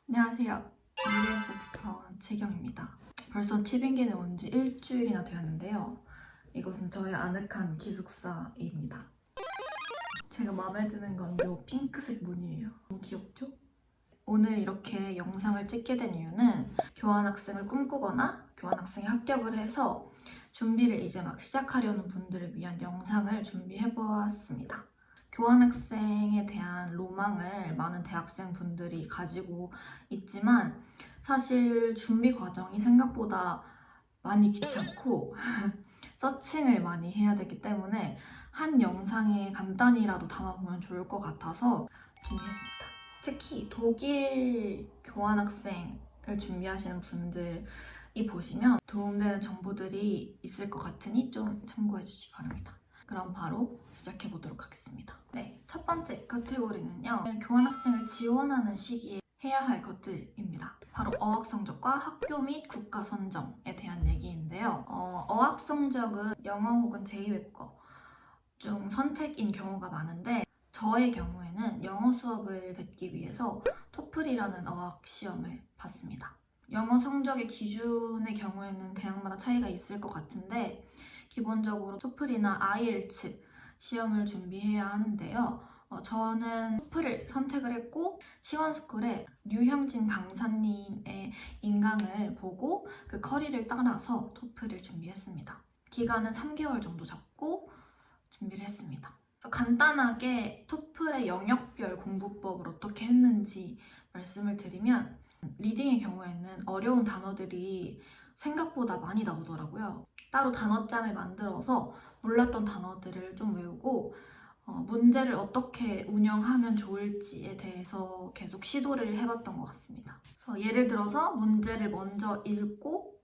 안녕하세요. UBS 특파원 최경입니다. 벌써 티빙겐에 온 지 일주일이나 되었는데요. 이것은 저의 아늑한 기숙사입니다. 제가 마음에 드는 건 이 핑크색 무늬예요. 너무 귀엽죠? 오늘 이렇게 영상을 찍게 된 이유는 교환학생을 꿈꾸거나 교환학생에 합격을 해서 준비를 이제 막 시작하려는 분들을 위한 영상을 준비해보았습니다. 교환학생에 대한 로망을 많은 대학생분들이 가지고 있지만 사실 준비 과정이 생각보다 많이 귀찮고 서칭을 많이 해야 되기 때문에 한 영상에 간단히라도 담아보면 좋을 것 같아서 준비했습니다. 특히 독일 교환학생을 준비하시는 분들이 보시면 도움되는 정보들이 있을 것 같으니 좀 참고해 주시기 바랍니다. 그럼 바로 시작해 보도록 하겠습니다. 네, 첫 번째 카테고리는요. 교환학생을 지원하는 시기에 해야 할 것들입니다. 바로 어학 성적과 학교 및 국가 선정에 대한 얘기인데요. 어학 성적은 영어 혹은 제2외국어 중 선택인 경우가 많은데 저의 경우에는 영어 수업을 듣기 위해서 토플이라는 어학 시험을 봤습니다. 영어 성적의 기준의 경우에는 대학마다 차이가 있을 것 같은데 기본적으로 토플이나 IELTS 시험을 준비해야 하는데요. 저는 토플을 선택을 했고 시원스쿨에 류형진 강사님의 인강을 보고 그 커리를 따라서 토플을 준비했습니다. 기간은 3개월 정도 잡고 준비를 했습니다. 간단하게 토플의 영역별 공부법을 어떻게 했는지 말씀을 드리면 리딩의 경우에는 어려운 단어들이 생각보다 많이 나오더라고요. 따로 단어장을 만들어서 몰랐던 단어들을 좀 외우고 문제를 어떻게 운영하면 좋을지에 대해서 계속 시도를 해봤던 것 같습니다. 그래서 예를 들어서 문제를 먼저 읽고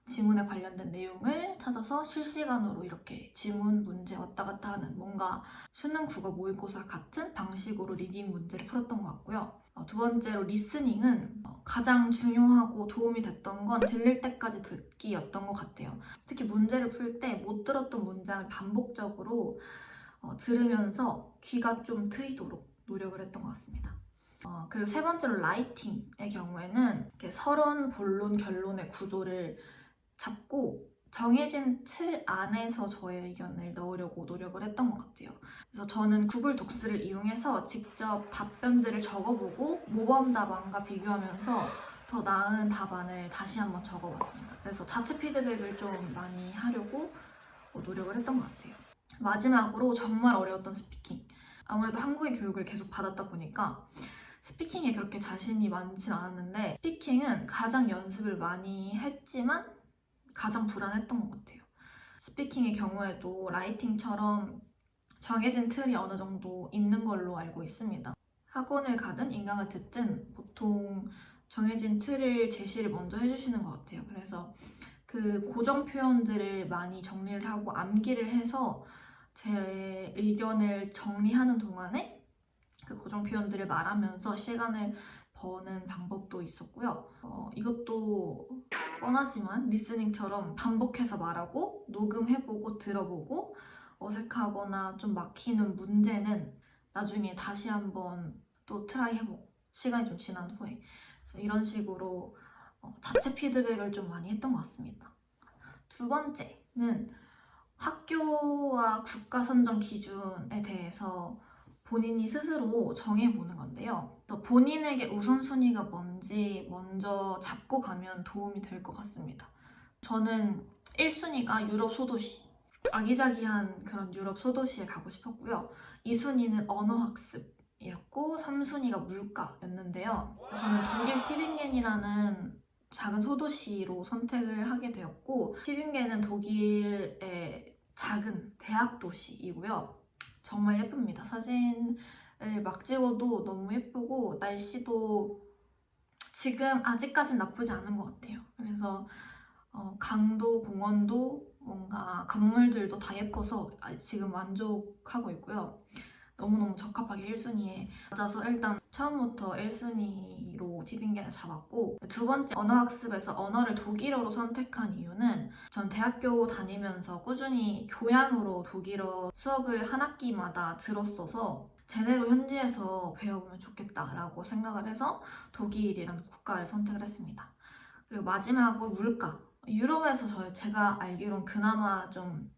지문에 관련된 내용을 찾아서 실시간으로 이렇게 지문 문제 왔다 갔다 하는 뭔가 수능 국어 모의고사 같은 방식으로 리딩 문제를 풀었던 것 같고요. 두 번째로 리스닝은 가장 중요하고 도움이 됐던 건 들릴 때까지 듣기였던 것 같아요. 특히 문제를 풀 때 못 들었던 문장을 반복적으로 들으면서 귀가 좀 트이도록 노력을 했던 것 같습니다. 그리고 세 번째로 라이팅의 경우에는 이렇게 서론, 본론, 결론의 구조를 잡고 정해진 틀 안에서 저의 의견을 넣으려고 노력을 했던 것 같아요. 그래서 저는 구글 독스를 이용해서 직접 답변들을 적어보고 모범 답안과 비교하면서 더 나은 답안을 다시 한번 적어봤습니다. 그래서 자체 피드백을 좀 많이 하려고 노력을 했던 것 같아요. 마지막으로 정말 어려웠던 스피킹. 아무래도 한국의 교육을 계속 받았다 보니까 스피킹에 그렇게 자신이 많진 않았는데 스피킹은 가장 연습을 많이 했지만 가장 불안했던 것 같아요. 스피킹의 경우에도 라이팅처럼 정해진 틀이 어느 정도 있는 걸로 알고 있습니다. 학원을 가든 인강을 듣든 보통 정해진 틀을 제시를 먼저 해주시는 것 같아요. 그래서 그 고정 표현들을 많이 정리를 하고 암기를 해서 제 의견을 정리하는 동안에 그 고정 표현들을 말하면서 시간을 버는 방법도 있었고요. 이것도 뻔하지만 리스닝처럼 반복해서 말하고 녹음해보고 들어보고 어색하거나 좀 막히는 문제는 나중에 다시 한번 또 트라이 해보고 시간이 좀 지난 후에 이런 식으로 자체 피드백을 좀 많이 했던 것 같습니다. 두 번째는 학교와 국가 선정 기준에 대해서 본인이 스스로 정해보는 건데요. 본인에게 우선순위가 뭔지 먼저 잡고 가면 도움이 될 것 같습니다. 저는 1순위가 유럽 소도시, 아기자기한 그런 유럽 소도시에 가고 싶었고요. 2순위는 언어학습이었고 3순위가 물가였는데요. 저는 독일 티빙겐이라는 작은 소도시로 선택을 하게 되었고 티빙겐은 독일의 작은 대학 도시이고요. 정말 예쁩니다. 사진을 막 찍어도 너무 예쁘고 날씨도 지금 아직까진 나쁘지 않은 것 같아요. 그래서 강도, 공원도 뭔가 건물들도 다 예뻐서 지금 만족하고 있고요. 너무너무 적합하게 1순위에 맞아서 일단 처음부터 1순위로 티빙겐을 잡았고 두 번째 언어학습에서 언어를 독일어로 선택한 이유는 전 대학교 다니면서 꾸준히 교양으로 독일어 수업을 한 학기마다 들었어서 제대로 현지에서 배워보면 좋겠다라고 생각을 해서 독일이라는 국가를 선택을 했습니다. 그리고 마지막으로 물가. 유럽에서 제가 알기론 그나마 좀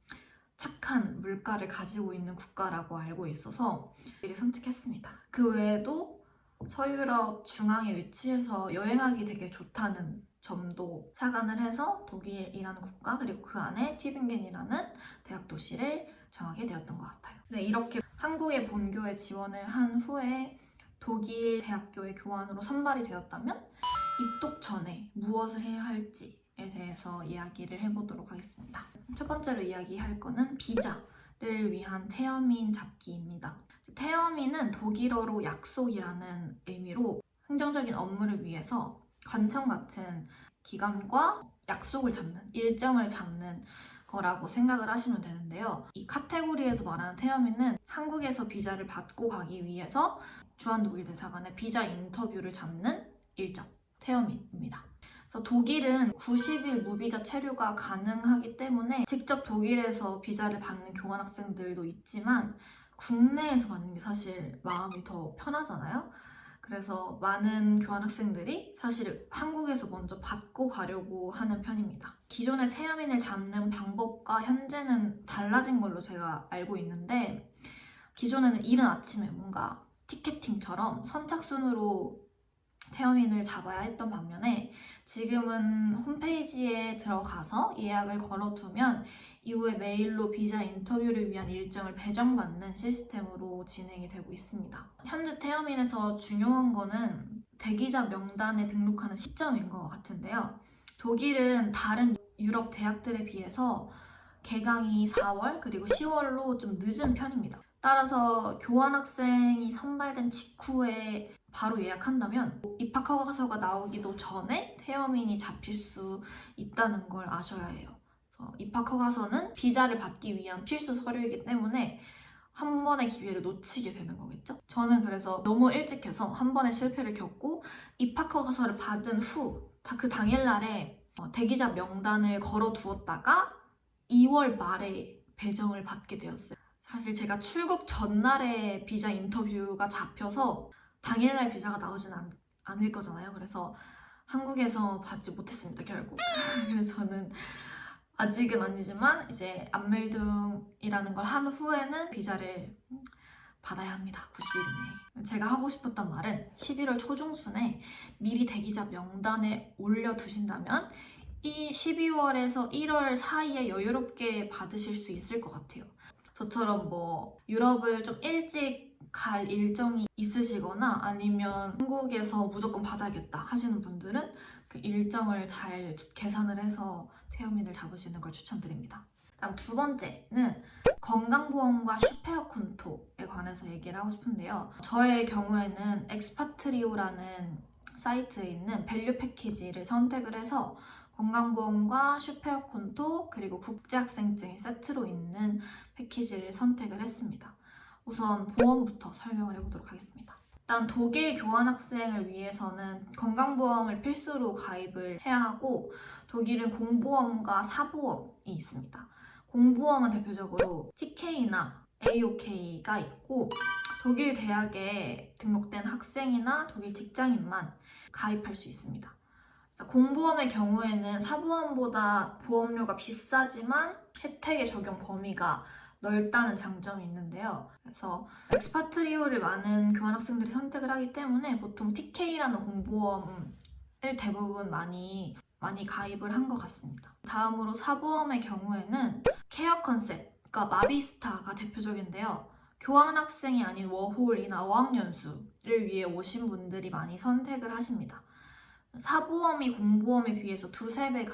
착한 물가를 가지고 있는 국가라고 알고 있어서 독일을 선택했습니다. 그 외에도 서유럽 중앙에 위치해서 여행하기 되게 좋다는 점도 착안을 해서 독일이라는 국가 그리고 그 안에 튜빙겐이라는 대학 도시를 정하게 되었던 것 같아요. 네, 이렇게 한국의 본교에 지원을 한 후에 독일 대학교의 교환으로 선발이 되었다면 입독 전에 무엇을 해야 할지에 대해서 이야기를 해보도록 하겠습니다. 첫 번째로 이야기할 거는 비자를 위한 태어민 잡기입니다. 태어민은 독일어로 약속이라는 의미로 행정적인 업무를 위해서 관청 같은 기관과 약속을 잡는, 일정을 잡는 거라고 생각을 하시면 되는데요. 이 카테고리에서 말하는 태어민은 한국에서 비자를 받고 가기 위해서 주한독일 대사관에 비자 인터뷰를 잡는 일정, 태어민입니다. 그래서 독일은 90일 무비자 체류가 가능하기 때문에 직접 독일에서 비자를 받는 교환학생들도 있지만 국내에서 받는 게 사실 마음이 더 편하잖아요. 그래서 많은 교환학생들이 사실 한국에서 먼저 받고 가려고 하는 편입니다. 기존의 태어민을 잡는 방법과 현재는 달라진 걸로 제가 알고 있는데 기존에는 이른 아침에 뭔가 티켓팅처럼 선착순으로 태어민을 잡아야 했던 반면에 지금은 홈페이지에 들어가서 예약을 걸어두면 이후에 메일로 비자 인터뷰를 위한 일정을 배정받는 시스템으로 진행이 되고 있습니다. 현재 태어민에서 중요한 거는 대기자 명단에 등록하는 시점인 것 같은데요. 독일은 다른 유럽 대학들에 비해서 개강이 4월 그리고 10월로 좀 늦은 편입니다. 따라서 교환학생이 선발된 직후에 바로 예약한다면 입학허가서가 나오기도 전에 태어민이 잡힐 수 있다는 걸 아셔야 해요. 입학허가서는 비자를 받기 위한 필수 서류이기 때문에 한 번의 기회를 놓치게 되는 거겠죠? 저는 그래서 너무 일찍 해서 한 번의 실패를 겪고 입학허가서를 받은 후 그 당일날에 대기자 명단을 걸어두었다가 2월 말에 배정을 받게 되었어요. 사실 제가 출국 전날에 비자 인터뷰가 잡혀서 당일날 비자가 나오진 않을 거잖아요. 그래서 한국에서 받지 못했습니다, 결국. 그래서 저는 아직은 아니지만 이제 안멜둥이라는 걸 한 후에는 비자를 받아야 합니다. 90일 내에. 제가 하고 싶었던 말은 11월 초중순에 미리 대기자 명단에 올려두신다면 이 12월에서 1월 사이에 여유롭게 받으실 수 있을 것 같아요. 저처럼 뭐 유럽을 좀 일찍 갈 일정이 있으시거나 아니면 한국에서 무조건 받아야겠다 하시는 분들은 그 일정을 잘 계산을 해서 태어민을 잡으시는 걸 추천드립니다. 다음 두 번째는 건강보험과 슈페어콘토에 관해서 얘기를 하고 싶은데요. 저의 경우에는 엑스파트리오라는 사이트에 있는 밸류 패키지를 선택을 해서 건강보험과 슈페어콘토 그리고 국제학생증이 세트로 있는 패키지를 선택을 했습니다. 우선 보험부터 설명을 해보도록 하겠습니다. 일단 독일 교환학생을 위해서는 건강보험을 필수로 가입을 해야 하고 독일은 공보험과 사보험이 있습니다. 공보험은 대표적으로 TK나 AOK가 있고 독일 대학에 등록된 학생이나 독일 직장인만 가입할 수 있습니다. 공보험의 경우에는 사보험보다 보험료가 비싸지만 혜택의 적용 범위가 넓다는 장점이 있는데요. 그래서 엑스파트리오를 많은 교환학생들이 선택을 하기 때문에 보통 TK라는 공보험을 대부분 많이 가입을 한 것 같습니다. 다음으로 사보험의 경우에는 케어 컨셉, 그러니까 마비스타가 대표적인데요. 교환학생이 아닌 워홀이나 어학연수를 위해 오신 분들이 많이 선택을 하십니다. 사보험이 공보험에 비해서 2~3배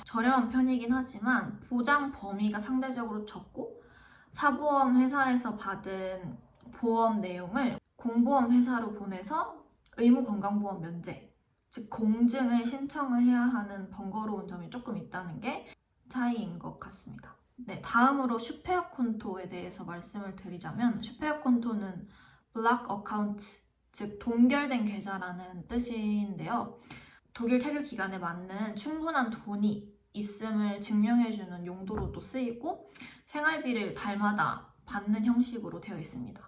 저렴한 편이긴 하지만 보장 범위가 상대적으로 적고 사보험 회사에서 받은 보험 내용을 공보험 회사로 보내서 의무 건강보험 면제, 즉 공증을 신청을 해야 하는 번거로운 점이 조금 있다는 게 차이인 것 같습니다. 네, 다음으로 슈페어콘토에 대해서 말씀을 드리자면 슈페어콘토는 블락 어카운트, 즉 동결된 계좌라는 뜻인데요. 독일 체류 기간에 맞는 충분한 돈이 있음을 증명해주는 용도로도 쓰이고 생활비를 달마다 받는 형식으로 되어 있습니다.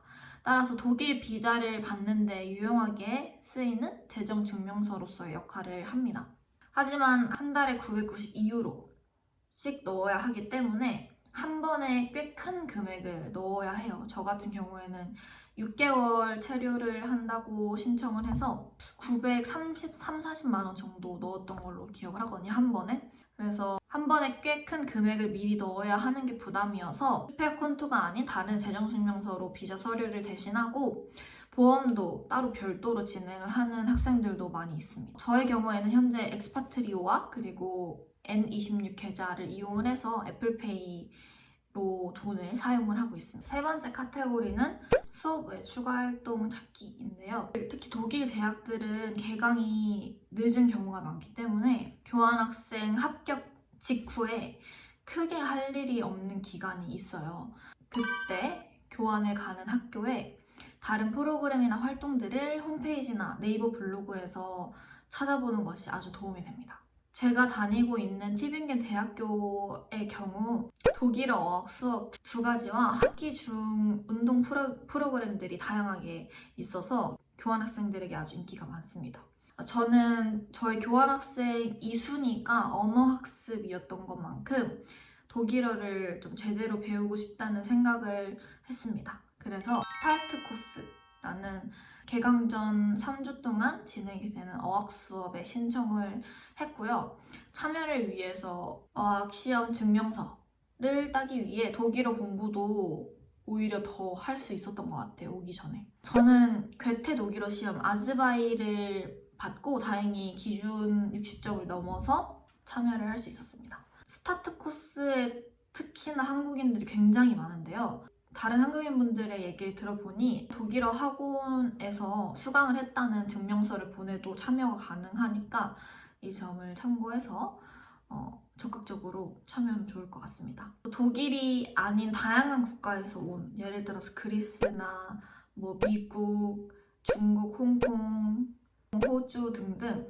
따라서 독일 비자를 받는데 유용하게 쓰이는 재정증명서로서의 역할을 합니다. 하지만 한 달에 992유로씩 넣어야 하기 때문에 한 번에 꽤 큰 금액을 넣어야 해요. 저 같은 경우에는 6개월 체류를 한다고 신청을 해서 933, 40만 원 정도 넣었던 걸로 기억을 하거든요. 한 번에. 그래서 한 번에 꽤 큰 금액을 미리 넣어야 하는 게 부담이어서 스페어콘토가 아닌 다른 재정증명서로 비자 서류를 대신하고 보험도 따로 별도로 진행을 하는 학생들도 많이 있습니다. 저의 경우에는 현재 엑스파트리오와 그리고 N26 계좌를 이용을 해서 애플페이로 돈을 사용을 하고 있습니다. 세 번째 카테고리는 수업 외 추가활동 찾기인데요. 특히 독일 대학들은 개강이 늦은 경우가 많기 때문에 교환학생 합격 직후에 크게 할 일이 없는 기간이 있어요. 그때 교환을 가는 학교에 다른 프로그램이나 활동들을 홈페이지나 네이버 블로그에서 찾아보는 것이 아주 도움이 됩니다. 제가 다니고 있는 티빙겐 대학교의 경우 독일어 어학 수업 두 가지와 학기 중 운동 프로그램들이 다양하게 있어서 교환학생들에게 아주 인기가 많습니다. 저는 저희 교환학생 2순위가 언어학습이었던 것만큼 독일어를 좀 제대로 배우고 싶다는 생각을 했습니다. 그래서 스타트 코스라는 개강 전 3주 동안 진행이 되는 어학 수업에 신청을 했고요. 참여를 위해서 어학 시험 증명서를 따기 위해 독일어 공부도 오히려 더 할 수 있었던 것 같아요. 오기 전에. 저는 괴테 독일어 시험 아즈바이를 받고 다행히 기준 60점을 넘어서 참여를 할 수 있었습니다. 스타트 코스에 특히나 한국인들이 굉장히 많은데요. 다른 한국인분들의 얘기를 들어보니 독일어 학원에서 수강을 했다는 증명서를 보내도 참여가 가능하니까 이 점을 참고해서 적극적으로 참여하면 좋을 것 같습니다. 독일이 아닌 다양한 국가에서 온, 예를 들어서 그리스나 미국, 중국, 홍콩, 호주 등등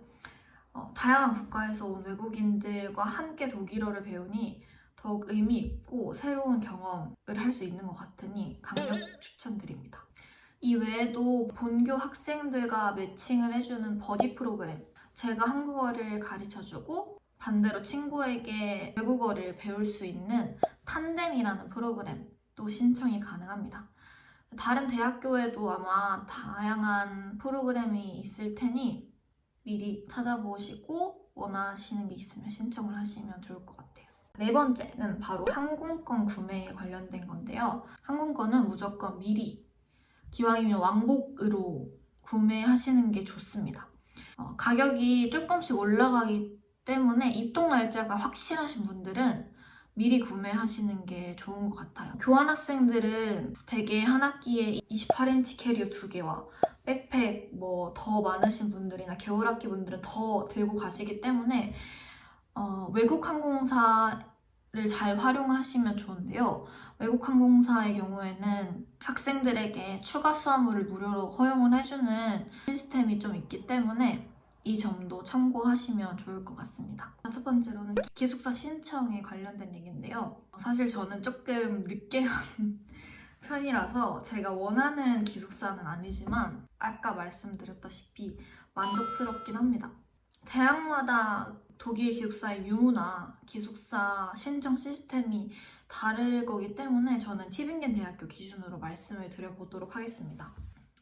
다양한 국가에서 온 외국인들과 함께 독일어를 배우니 더욱 의미 있고 새로운 경험을 할 수 있는 것 같으니 강력 추천드립니다. 이 외에도 본교 학생들과 매칭을 해주는 버디 프로그램, 제가 한국어를 가르쳐주고 반대로 친구에게 외국어를 배울 수 있는 탄뎀이라는 프로그램도 신청이 가능합니다. 다른 대학교에도 아마 다양한 프로그램이 있을 테니 미리 찾아보시고 원하시는 게 있으면 신청을 하시면 좋을 것 같아요. 네 번째는 바로 항공권 구매에 관련된 건데요. 항공권은 무조건 미리 기왕이면 왕복으로 구매하시는 게 좋습니다. 가격이 조금씩 올라가기 때문에 입동 날짜가 확실하신 분들은 미리 구매하시는 게 좋은 것 같아요. 교환학생들은 대개 한 학기에 28인치 캐리어 2개와 백팩 더 많으신 분들이나 겨울학기 분들은 더 들고 가시기 때문에 외국 항공사를 잘 활용하시면 좋은데요. 외국 항공사의 경우에는 학생들에게 추가 수화물을 무료로 허용을 해주는 시스템이 좀 있기 때문에 이 점도 참고하시면 좋을 것 같습니다. 다섯 번째로는 기숙사 신청에 관련된 얘기인데요. 사실 저는 조금 늦게 한 편이라서 제가 원하는 기숙사는 아니지만 아까 말씀드렸다시피 만족스럽긴 합니다. 대학마다 독일 기숙사의 유무나 기숙사 신청 시스템이 다를 거기 때문에 저는 티빙겐 대학교 기준으로 말씀을 드려보도록 하겠습니다.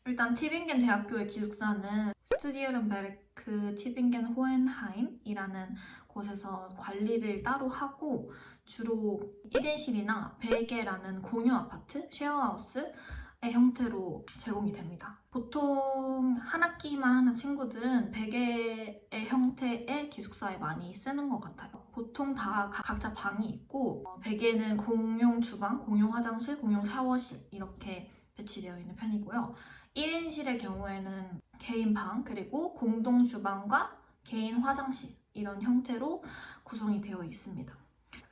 일단 티빙겐 대학교의 기숙사는 스투디에른베르크 티빙겐 호헨하임이라는 곳에서 관리를 따로 하고 주로 1인실이나 베개라는 공유 아파트, 쉐어하우스의 형태로 제공이 됩니다. 보통 한 학기만 하는 친구들은 베개의 형태의 기숙사에 많이 쓰는 것 같아요. 보통 다 각자 방이 있고 베개는 공용 주방, 공용 화장실, 공용 샤워실 이렇게 배치되어 있는 편이고요. 1인실의 경우에는 개인 방, 그리고 공동 주방과 개인 화장실 이런 형태로 구성이 되어 있습니다.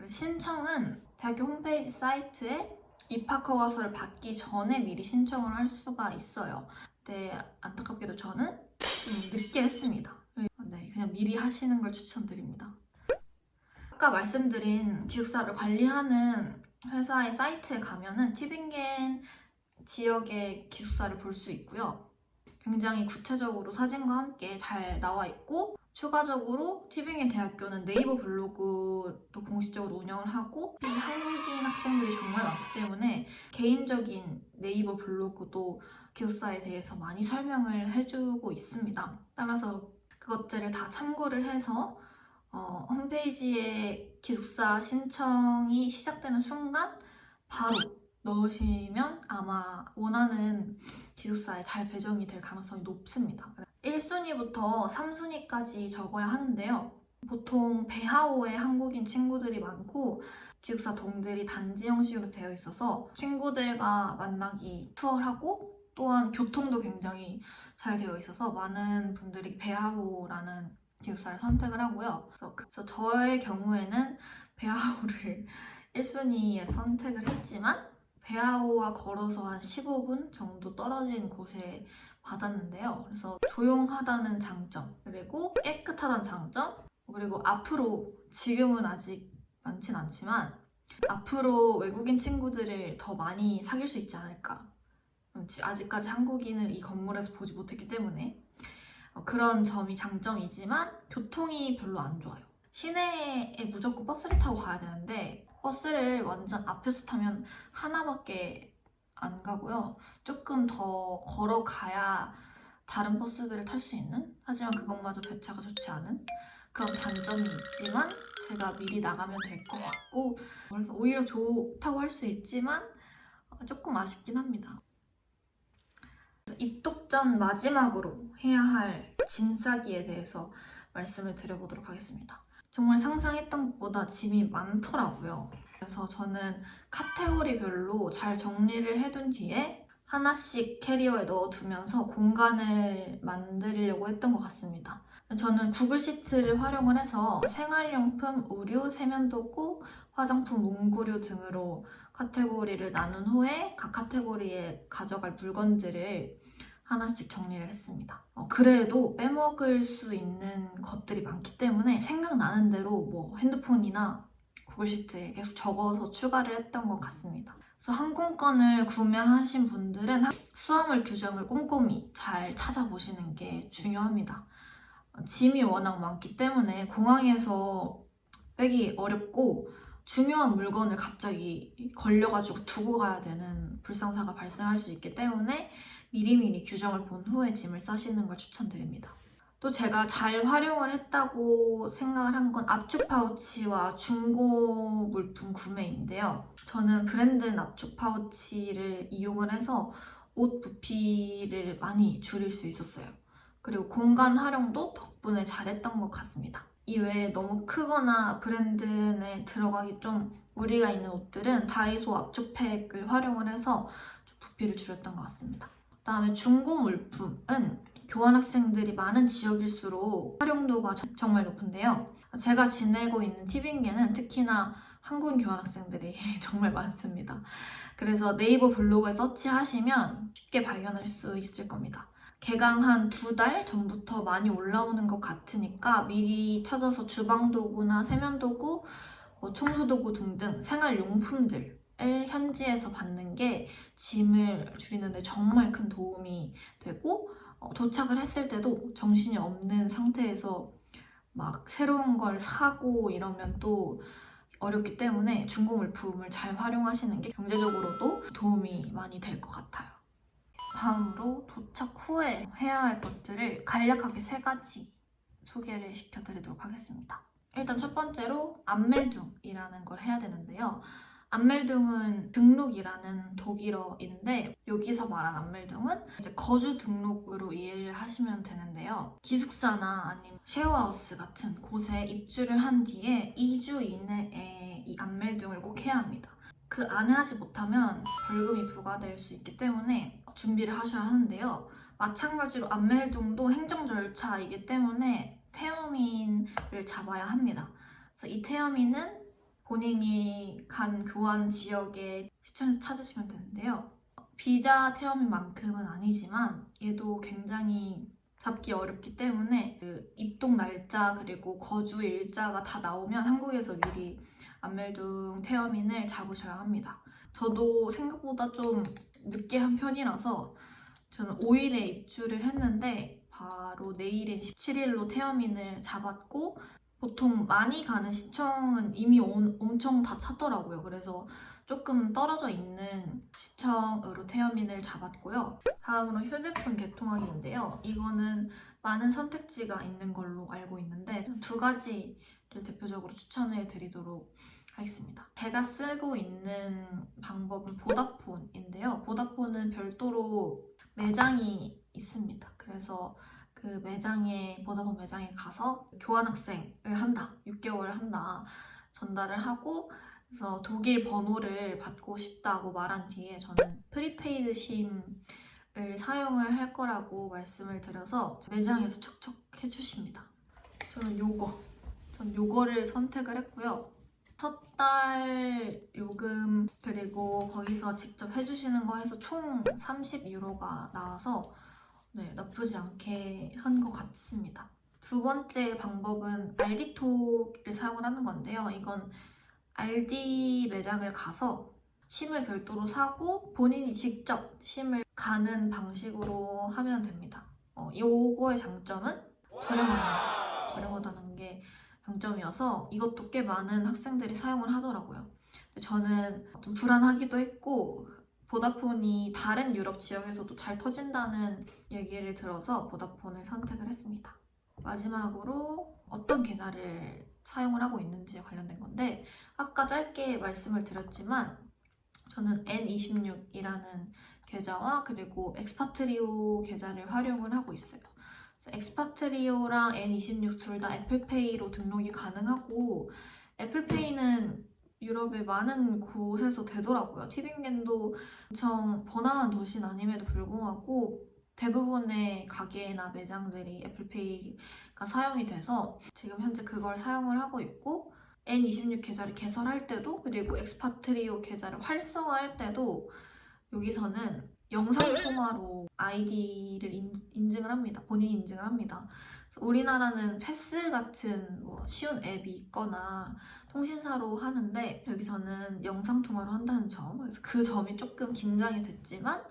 신청은 대학교 홈페이지 사이트에 입학 허가서를 받기 전에 미리 신청을 할 수가 있어요. 근데 안타깝게도 저는 좀 늦게 했습니다. 네, 그냥 미리 하시는 걸 추천드립니다. 아까 말씀드린 기숙사를 관리하는 회사의 사이트에 가면은 티빙겐 지역의 기숙사를 볼 수 있고요. 굉장히 구체적으로 사진과 함께 잘 나와 있고, 추가적으로 티빙의 대학교는 네이버 블로그도 공식적으로 운영을 하고, 한국인 학생들이 정말 많기 때문에 개인적인 네이버 블로그도 기숙사에 대해서 많이 설명을 해주고 있습니다. 따라서 그것들을 다 참고를 해서 홈페이지에 기숙사 신청이 시작되는 순간 바로 넣으시면 아마 원하는 기숙사에 잘 배정이 될 가능성이 높습니다. 1순위부터 3순위까지 적어야 하는데요. 보통 배하오에 한국인 친구들이 많고 기숙사 동들이 단지 형식으로 되어 있어서 친구들과 만나기 수월하고, 또한 교통도 굉장히 잘 되어 있어서 많은 분들이 배하오라는 기숙사를 선택을 하고요. 그래서 저의 경우에는 배하오를 1순위에 선택을 했지만 배아오와 걸어서 한 15분 정도 떨어진 곳에 받았는데요. 그래서 조용하다는 장점, 그리고 깨끗하다는 장점, 그리고 앞으로, 지금은 아직 많진 않지만 앞으로 외국인 친구들을 더 많이 사귈 수 있지 않을까. 아직까지 한국인을 이 건물에서 보지 못했기 때문에 그런 점이 장점이지만 교통이 별로 안 좋아요. 시내에 무조건 버스를 타고 가야 되는데 버스를 완전 앞에서 타면 하나밖에 안 가고요. 조금 더 걸어가야 다른 버스들을 탈 수 있는? 하지만 그것마저 배차가 좋지 않은 그런 단점이 있지만 제가 미리 나가면 될 것 같고, 그래서 오히려 좋다고 할 수 있지만 조금 아쉽긴 합니다. 입독 전 마지막으로 해야 할 짐 싸기에 대해서 말씀을 드려보도록 하겠습니다. 정말 상상했던 것보다 짐이 많더라고요. 그래서 저는 카테고리별로 잘 정리를 해둔 뒤에 하나씩 캐리어에 넣어두면서 공간을 만들려고 했던 것 같습니다. 저는 구글 시트를 활용을 해서 생활용품, 의류, 세면도구, 화장품, 문구류 등으로 카테고리를 나눈 후에 각 카테고리에 가져갈 물건들을 하나씩 정리를 했습니다. 그래도 빼먹을 수 있는 것들이 많기 때문에 생각나는 대로 뭐 핸드폰이나 구글 시트에 계속 적어서 추가를 했던 것 같습니다. 그래서 항공권을 구매하신 분들은 수화물 규정을 꼼꼼히 잘 찾아보시는 게 중요합니다. 짐이 워낙 많기 때문에 공항에서 빼기 어렵고, 중요한 물건을 갑자기 걸려가지고 두고 가야 되는 불상사가 발생할 수 있기 때문에 미리미리 규정을 본 후에 짐을 싸시는 걸 추천드립니다. 또 제가 잘 활용을 했다고 생각을 한 건 압축 파우치와 중고 물품 구매인데요. 저는 브랜드 압축 파우치를 이용을 해서 옷 부피를 많이 줄일 수 있었어요. 그리고 공간 활용도 덕분에 잘했던 것 같습니다. 이외에 너무 크거나 브랜드에 들어가기 좀 무리가 있는 옷들은 다이소 압축팩을 활용을 해서 좀 부피를 줄였던 것 같습니다. 그다음에 중고 물품은 교환학생들이 많은 지역일수록 활용도가 정말 높은데요. 제가 지내고 있는 티빙계는 특히나 한국인 교환학생들이 정말 많습니다. 그래서 네이버 블로그에 서치하시면 쉽게 발견할 수 있을 겁니다. 개강 한 2달 전부터 많이 올라오는 것 같으니까 미리 찾아서 주방도구나 세면도구, 청소도구 등등 생활용품들을 현지에서 받는 게 짐을 줄이는 데 정말 큰 도움이 되고, 도착을 했을 때도 정신이 없는 상태에서 막 새로운 걸 사고 이러면 또 어렵기 때문에 중고 물품을 잘 활용하시는 게 경제적으로도 도움이 많이 될 것 같아요. 다음으로 도착 후에 해야 할 것들을 간략하게 3가지 소개를 시켜드리도록 하겠습니다. 일단 첫 번째로 안멜둥이라는 걸 해야 되는데요. 안멜둥은 등록이라는 독일어인데, 여기서 말한 안멜둥은 이제 거주 등록으로 이해를 하시면 되는데요. 기숙사나 아니면 쉐어하우스 같은 곳에 입주를 한 뒤에 2주 이내에 이 안멜둥을 꼭 해야 합니다. 그 안에 하지 못하면 벌금이 부과될 수 있기 때문에 준비를 하셔야 하는데요. 마찬가지로 안멜둥도 행정 절차이기 때문에 태어민을 잡아야 합니다. 그래서 이 태어민은 본인이 간 교환 지역의 시청에서 찾으시면 되는데요. 비자 태어민만큼은 아니지만 얘도 굉장히 잡기 어렵기 때문에 그 입동 날짜 그리고 거주 일자가 다 나오면 한국에서 미리 안멜둥 태어민을 잡으셔야 합니다. 저도 생각보다 좀 늦게 한 편이라서 저는 5일에 입주를 했는데 바로 내일인 17일로 태어민을 잡았고 보통 많이 가는 시청은 이미 엄청 다 찼더라고요. 그래서 조금 떨어져 있는 시청으로 태어민을 잡았고요. 다음으로 휴대폰 개통하기인데요. 이거는 많은 선택지가 있는 걸로 알고 있는데 두 가지를 대표적으로 추천을 드리도록 하겠습니다. 제가 쓰고 있는 방법은 보다폰인데요. 보다폰은 별도로 매장이 있습니다. 그래서 그 매장에, 보다폰 매장에 가서 교환학생을 한다, 6개월 한다 전달을 하고, 그래서 독일 번호를 받고 싶다고 말한 뒤에 저는 프리페이드 심을 사용을 할 거라고 말씀을 드려서 매장에서 척척 해주십니다. 저는 요거를 선택을 했고요. 첫 달 요금 그리고 거기서 직접 해주시는 거 해서 총 30유로가 나와서 네, 나쁘지 않게 한 것 같습니다. 두 번째 방법은 알디톡을 사용을 하는 건데요. 이건 알디 매장을 가서 심을 별도로 사고 본인이 직접 심을 가는 방식으로 하면 됩니다. 요거의 장점은 저렴하다는 게 장점이어서 이것도 꽤 많은 학생들이 사용을 하더라고요. 근데 저는 좀 불안하기도 했고 보다폰이 다른 유럽 지역에서도 잘 터진다는 얘기를 들어서 보다폰을 선택을 했습니다. 마지막으로 어떤 계좌를 사용을 하고 있는지에 관련된 건데 아까 짧게 말씀을 드렸지만 저는 N26이라는 계좌와 그리고 엑스파트리오 계좌를 활용을 하고 있어요. 엑스파트리오랑 N26 둘 다 애플페이로 등록이 가능하고 애플페이는 유럽의 많은 곳에서 되더라고요. 티빙겐도 엄청 번화한 도시는 아님에도 불구하고 대부분의 가게나 매장들이 애플페이가 사용이 돼서 지금 현재 그걸 사용을 하고 있고 N26 계좌를 개설할 때도 그리고 엑스파트리오 계좌를 활성화할 때도 여기서는 영상통화로 아이디를 인증을 합니다. 본인이 인증을 합니다. 우리나라는 패스 같은 쉬운 앱이 있거나 통신사로 하는데 여기서는 영상통화로 한다는 점, 그래서 그 점이 조금 긴장이 됐지만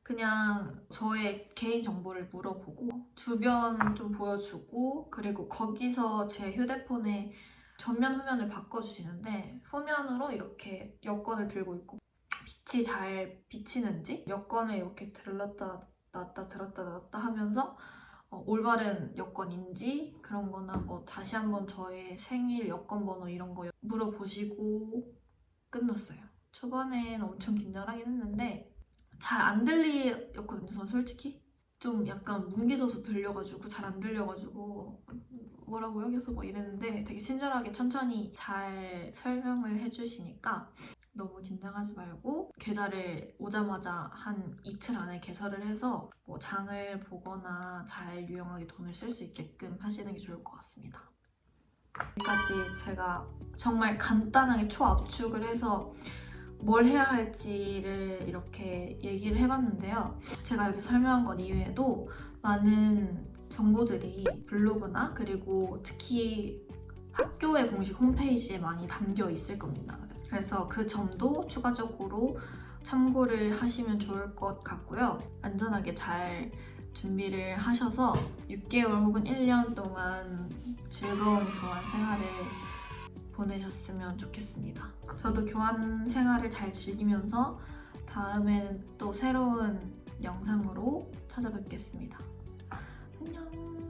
그냥 저의 개인 정보를 물어보고 주변 좀 보여주고 그리고 거기서 제 휴대폰에 전면 후면을 바꿔주시는데 후면으로 이렇게 여권을 들고 있고 빛이 잘 비치는지 여권을 이렇게 들렀다 놨다 들었다 놨다 하면서 올바른 여권인지 그런 거나 다시 한번 저의 생일 여권 번호 이런 거 물어보시고 끝났어요. 초반엔 엄청 긴장을 하긴 했는데 잘 안 들리였거든요. 저는 솔직히 좀 약간 뭉개져서 들려가지고 잘 안 들려가지고 뭐라고요? 계속 이랬는데 되게 친절하게 천천히 잘 설명을 해주시니까 너무 긴장하지 말고 계좌를 오자마자 한 이틀 안에 개설을 해서 장을 보거나 잘 유용하게 돈을 쓸 수 있게끔 하시는 게 좋을 것 같습니다. 여기까지 제가 정말 간단하게 초압축을 해서 뭘 해야 할지를 이렇게 얘기를 해봤는데요. 제가 여기 설명한 것 이외에도 많은 정보들이 블로그나 그리고 특히 학교의 공식 홈페이지에 많이 담겨 있을 겁니다. 그래서 그 점도 추가적으로 참고를 하시면 좋을 것 같고요. 안전하게 잘 준비를 하셔서 6개월 혹은 1년 동안 즐거운 교환 생활을 보내셨으면 좋겠습니다. 저도 교환 생활을 잘 즐기면서 다음에는 또 새로운 영상으로 찾아뵙겠습니다. 안녕!